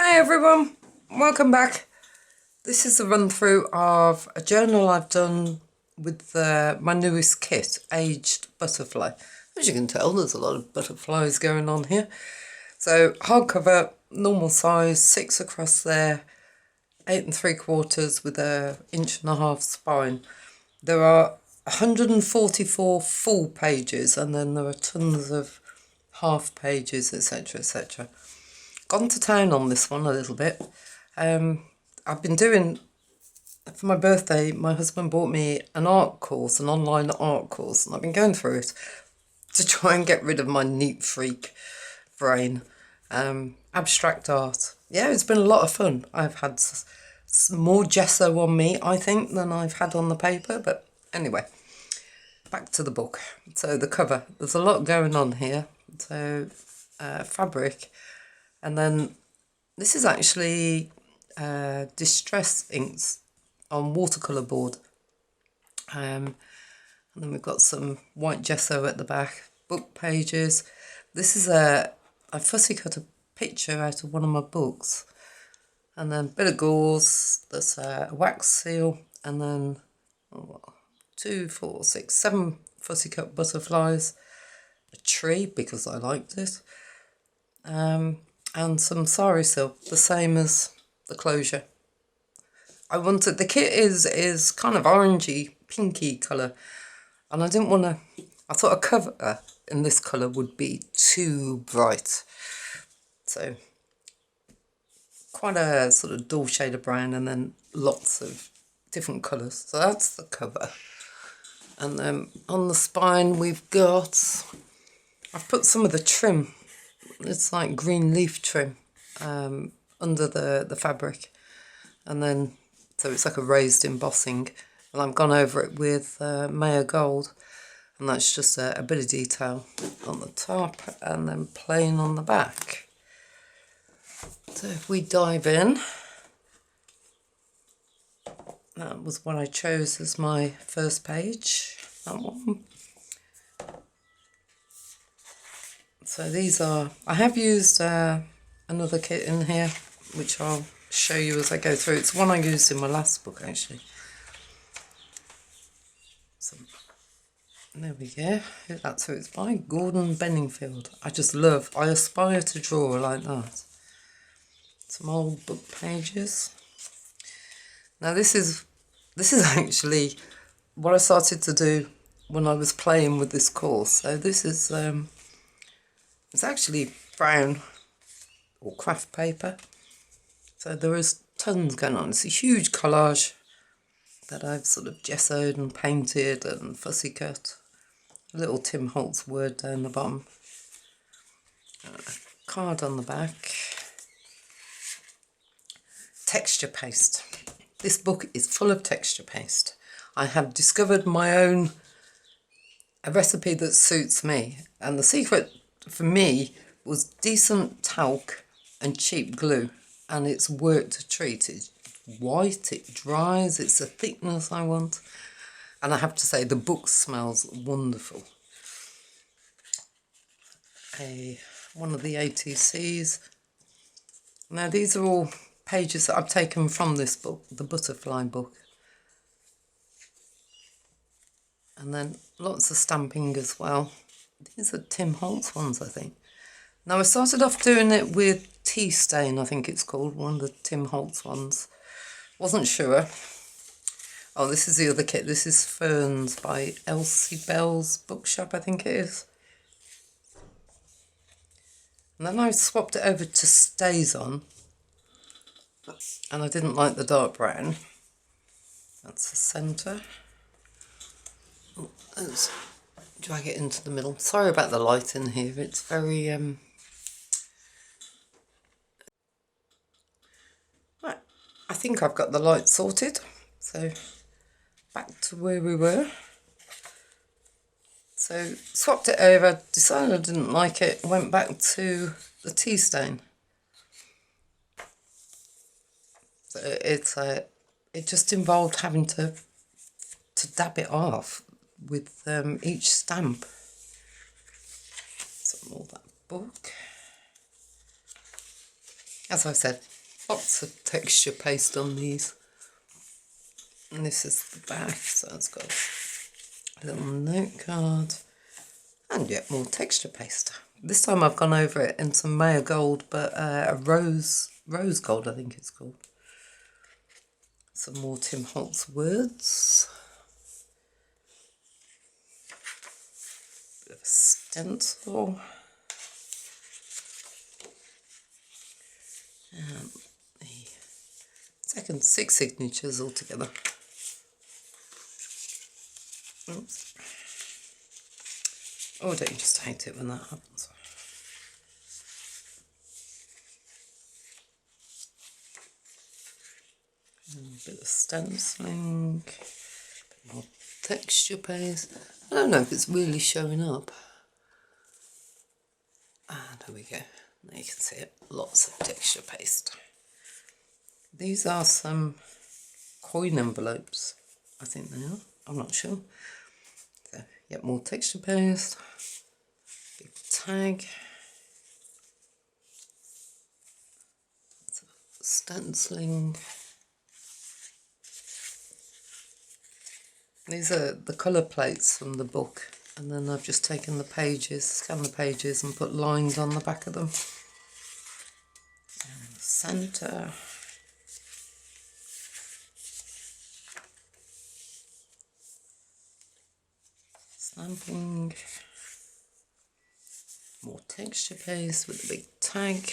Hi everyone, welcome back. This is a run through of a journal I've done with my newest kit, Aged Butterfly. As you can tell, there's a lot of butterflies going on here. So hardcover, normal size, 6 across there, 8 3/4 with a 1.5" spine. There are 144 full pages and then there are tons of half pages, etc, etc. Gone to town on this one a little bit. I've been doing, for my birthday, my husband bought me an art course, an online art course, and I've been going through it to try and get rid of my neat freak brain. Abstract art. Yeah, it's been a lot of fun. I've had more gesso on me, I think, than I've had on the paper, but anyway, back to the book. So the cover, there's a lot going on here. So fabric. And then this is actually distress inks on watercolour board. And then we've got some white gesso at the back, book pages. This is I fussy cut a picture out of one of my books. And then a bit of gauze, there's a wax seal, and then 2, 4, 6, 7 fussy cut butterflies, a tree because I liked it. And some sari silk, the same as the closure. I wanted, the kit is kind of orangey, pinky colour, and I didn't want to, I thought a cover in this colour would be too bright. So quite a sort of dull shade of brown and then lots of different colours. So that's the cover. And then on the spine we've got, I've put some of the trim, it's like green leaf trim under the fabric, and then so it's like a raised embossing, and I've gone over it with Maya Gold, and that's just a bit of detail on the top and then plain on the back. So if we dive in, that was what I chose as my first page, that one. So these are, I have used another kit in here, which I'll show you as I go through. It's one I used in my last book, actually. So there we go. That's who it's by, Gordon Benningfield. I aspire to draw like that. Some old book pages. Now this is actually what I started to do when I was playing with this course. So this is it's actually brown or craft paper. So there is tons going on. It's a huge collage that I've sort of gessoed and painted and fussy cut. A little Tim Holtz word down the bottom. A card on the back. Texture paste. This book is full of texture paste. I have discovered my own, a recipe that suits me. And the secret for me was decent talc and cheap glue, and it's worked a treat. It's white, it dries, it's the thickness I want, and I have to say the book smells wonderful. One of the ATCs. Now these are all pages that I've taken from this book, the Butterfly book, and then lots of stamping as well. These are Tim Holtz ones, I think. Now I started off doing it with Tea Stain, I think it's called, one of the Tim Holtz ones. Wasn't sure. Oh, this is the other kit. This is Ferns by EllsieBeLsBookShelf, I think it is. And then I swapped it over to StazOn, and I didn't like the dark brown. That's the centre. Oh, let's drag it into the middle. Sorry about the light in here. It's very right. I think I've got the light sorted. So back to where we were. So swapped it over, decided I didn't like it, went back to the tea stain. So it just involved having to dab it off with each stamp. So more that book. As I said, lots of texture paste on these. And this is the back, so it's got a little note card and yet more texture paste. This time I've gone over it in some Maya gold, but a rose gold I think it's called. Some more Tim Holtz words. Bit of a stencil. And the second 6 signatures altogether. Oops. Oh, don't you just hate it when that happens? And a bit of stenciling, a bit more texture paste. I don't know if it's really showing up. And there we go. There you can see it. Lots of texture paste. These are some coin envelopes, I think they are. I'm not sure. So, yet more texture paste. Big tag. Stenciling. These are the colour plates from the book, and then I've just taken the pages, scanned the pages and put lines on the back of them. And the centre. Stamping. More texture paste with a big tag.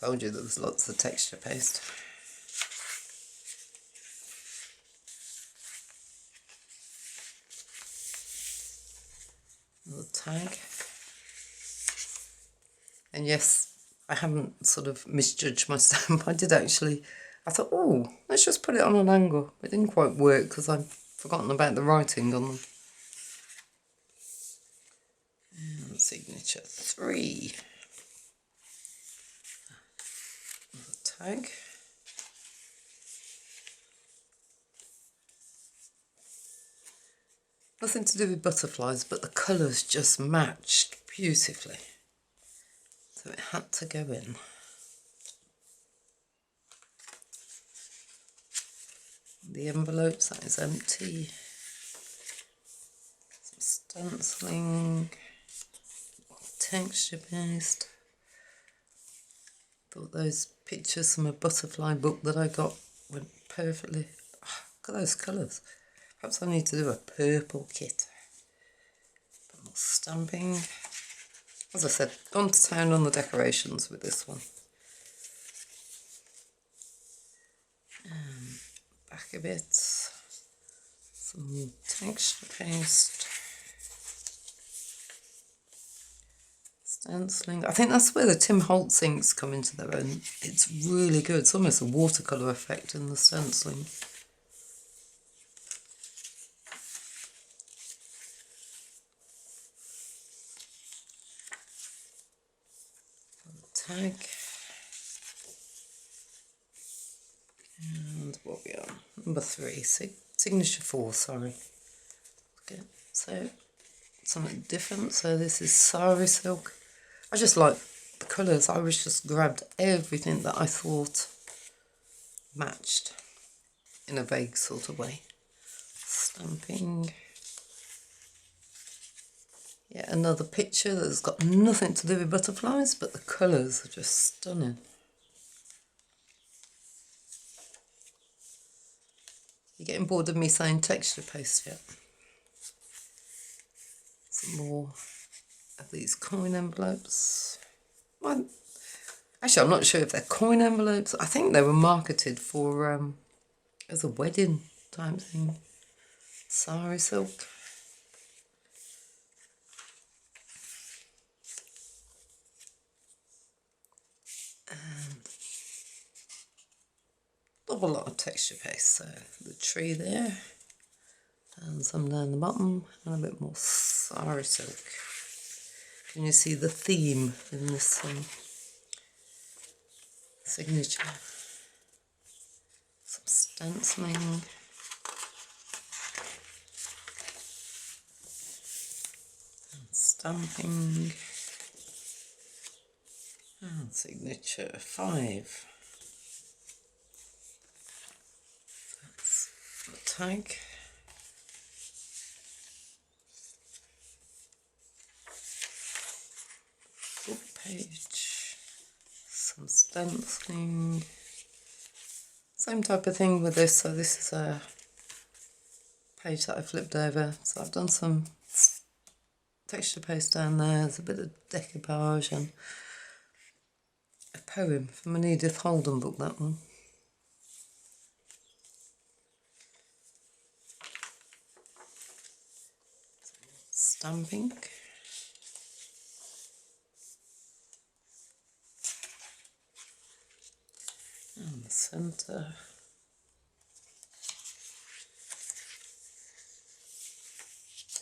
Told you there was lots of texture paste. Another tag. And yes, I haven't sort of misjudged my stamp. I did actually, I thought, oh, let's just put it on an angle. It didn't quite work because I've forgotten about the writing on them. And signature 3. Another tag. Nothing to do with butterflies, but the colours just matched beautifully. So it had to go in. The envelopes, that is empty. Some stenciling, texture paste. Thought those pictures from a butterfly book that I got went perfectly. Oh, look at those colours. Perhaps I need to do a purple kit. Bit more stamping. As I said, gone to town on the decorations with this one. Back a bit. Some texture paste. Stenciling. I think that's where the Tim Holtz inks come into their own. It's really good. It's almost a watercolour effect in the stenciling. Tag. And what we are, number 3, signature 4, sorry. Okay, so something different. So this is sari silk. I just like the colours. I was just grabbed everything that I thought matched in a vague sort of way. Stamping. Yeah, another picture that's got nothing to do with butterflies, but the colours are just stunning. You're getting bored of me saying texture paste yet? Some more of these coin envelopes. Well, actually, I'm not sure if they're coin envelopes. I think they were marketed for as a wedding type thing. Sari silk. And a whole lot of texture paste. So the tree there, and some down the bottom, and a bit more sari silk. Can you see the theme in this signature? Some stenciling. And stamping. And signature 5. That's the tag. Book page. Some stenciling. Same type of thing with this. So this is a page that I flipped over. So I've done some texture paste down there. There's a bit of decoupage and a poem from an Edith Holden book, that one. Stamping. And the centre.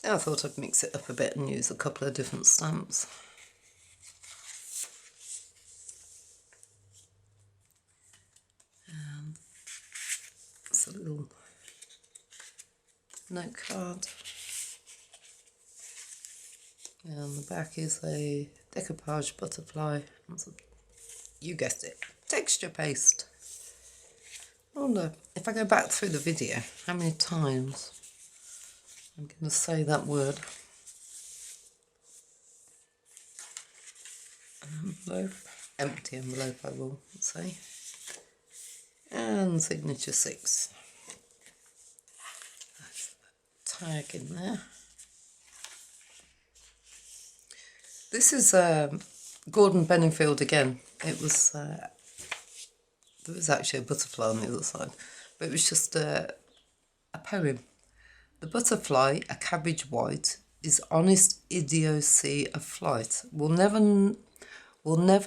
I thought I'd mix it up a bit and use a couple of different stamps. And it's a little note card. And the back is a decoupage butterfly. You guessed it, texture paste. I wonder if I go back through the video, how many times I'm going to say that word. Envelope, empty envelope I will say. And signature 6. That's the tag in there. This is Gordon Benningfield again. It was, there was actually a butterfly on the other side, but it was just a poem. The butterfly, a cabbage white, is honest idiocy of flight. Will never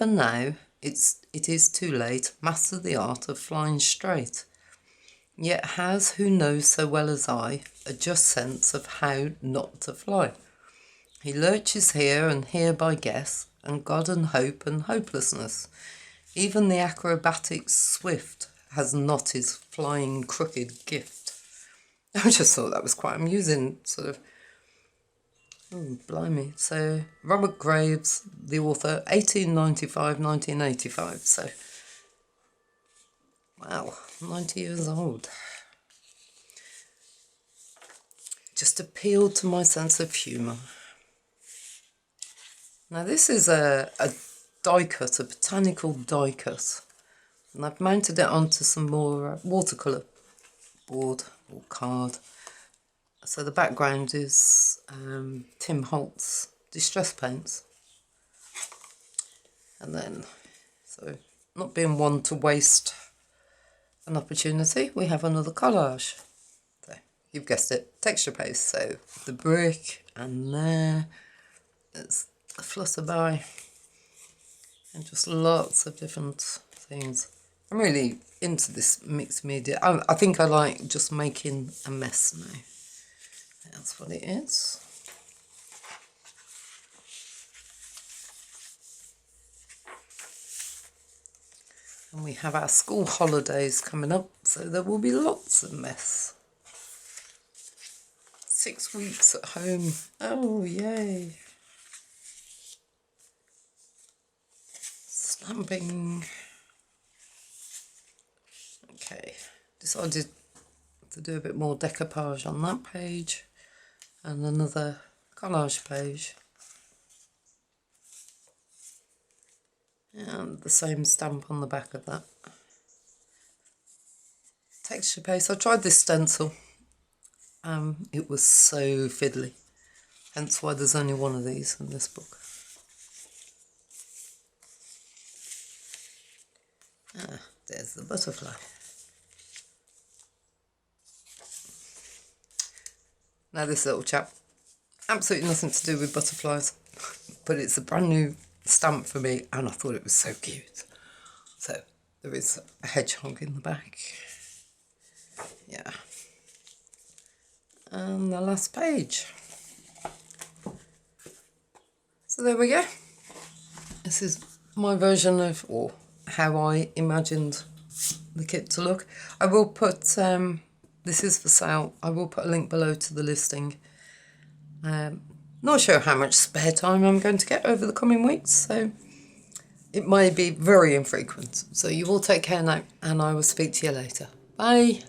now, it is too late, master the art of flying straight. Yet has, who knows so well as I, a just sense of how not to fly. He lurches here and here by guess, and God and hope and hopelessness. Even the acrobatic swift has not his flying crooked gift. I just thought that was quite amusing, sort of. Oh, blimey. So, Robert Graves, the author, 1895-1985. So, wow, 90 years old. Just appealed to my sense of humour. Now, this is a die cut, a botanical die cut. And I've mounted it onto some more watercolour board or card. So the background is Tim Holt's Distress Paints. And then, so not being one to waste an opportunity, we have another collage. So you've guessed it, texture paste. So the brick, and there it's a flutterby, and just lots of different things. I'm really into this mixed media. I think I like just making a mess now. That's what it is. And we have our school holidays coming up, so there will be lots of mess. 6 weeks at home. Oh, yay. Stamping. Okay, decided to do a bit more decoupage on that page and another collage page. And the same stamp on the back of that. Texture paste. I tried this stencil. It was so fiddly. Hence why there's only one of these in this book. Ah, there's the butterfly. Now this little chap, absolutely nothing to do with butterflies, but it's a brand new stamp for me and I thought it was so cute. So there is a hedgehog in the back. Yeah. And the last page. So there we go. This is my version of, or how I imagined the kit to look. I will put, this is for sale, I will put a link below to the listing. Not sure how much spare time I'm going to get over the coming weeks, so it may be very infrequent. So you all take care now, and I will speak to you later. Bye.